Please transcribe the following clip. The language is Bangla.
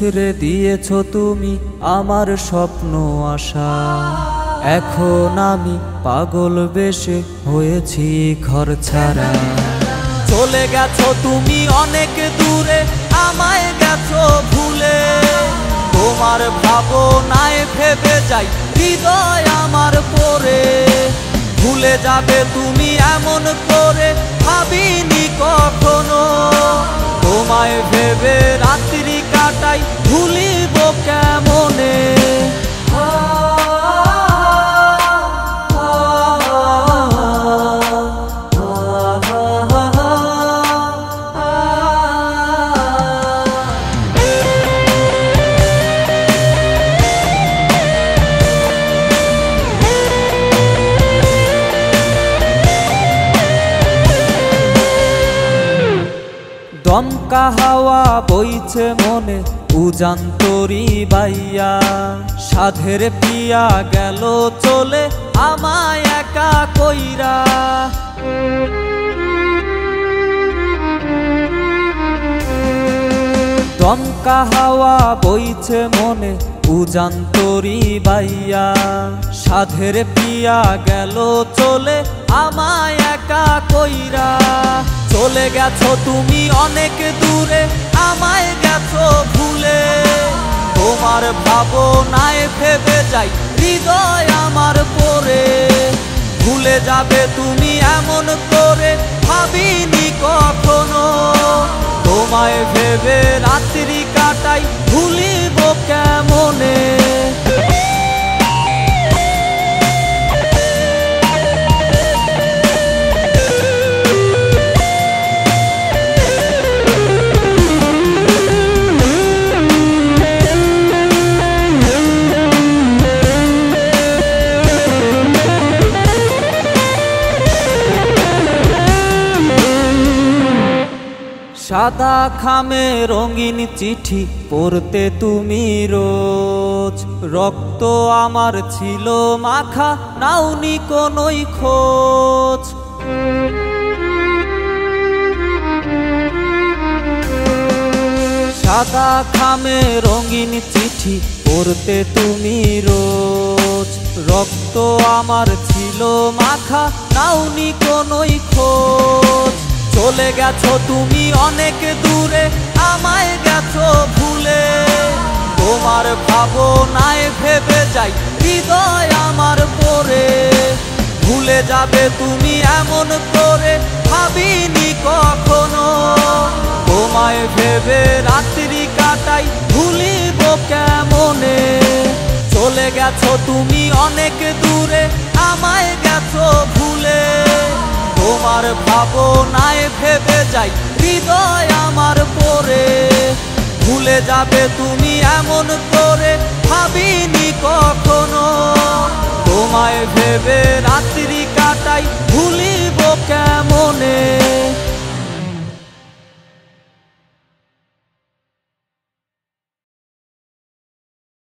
মুছড়ে দিয়েছো তুমি আমার স্বপ্ন আশা। এখন আমি পাগল বেশে হয়েছি ঘর ছাড়া। চলে গেছো তুমি অনেক দূরে, আমায় গেছো ভুলে। তোমার ভাবনায় ভেবে যাই হৃদয় আমার পড়ে। ভুলে যাবে তুমি এমন করে ভাবিনি কখনো। তোমায় ভেবে রাত্রি কাটাই ভুলিব কেমনে। দমকা হাওয়া বইছে মনে উজান তরি বাইয়া। সাধের পিয়া গেল চলে আমায় একা কইরা। দমকা হাওয়া বইছে মনে উজান তরি বাইয়া। সাধের পিয়া গেল চলে আমায় একা কইরা। চলে গেছো তুমি অনেক দূরে, আমায় গেছো ভুলে। তোমার ভাবনায় ভেবে যাই হৃদয় আমার পড়ে। ভুলে যাবে তুমি এমন করে ভাবিনি কখনো। তোমায় ভেবে রাত্রি কাটাই ভুলিব কেমনে। সাদা খামে রঙিন চিঠি পড়তে তুমি রোজ। রক্ত আমার ছিল মাখা, নাওনি কোনোই খোঁজ। সাদা খামে রঙিন চিঠি পড়তে তুমি রোজ। রক্ত আমার ছিল মাখা, নাওনি কোনোই খোঁজ। চলে গেছো তুমি অনেক দূরে, আমায় গেছো ভুলে। তোমার ভাবনায় ভেবে যাই হৃদয় আমার পড়ে। ভুলে যাবে তুমি এমন করে ভাবিনি কখনো। তোমায় ভেবে রাত্রি কাটাই ভুলিব কেমনে। চলে গেছো তুমি অনেক দূরে, আমায় গেছো ভুলে। তোমার ভাবনায় ভেবে যাই হৃদয় আমার পড়ে। ভুলে যাবে তুমি এমন করে ভাবিনি কখনো। তোমায় ভেবে রাত্রি কাটাই ভুলিব কেমনে।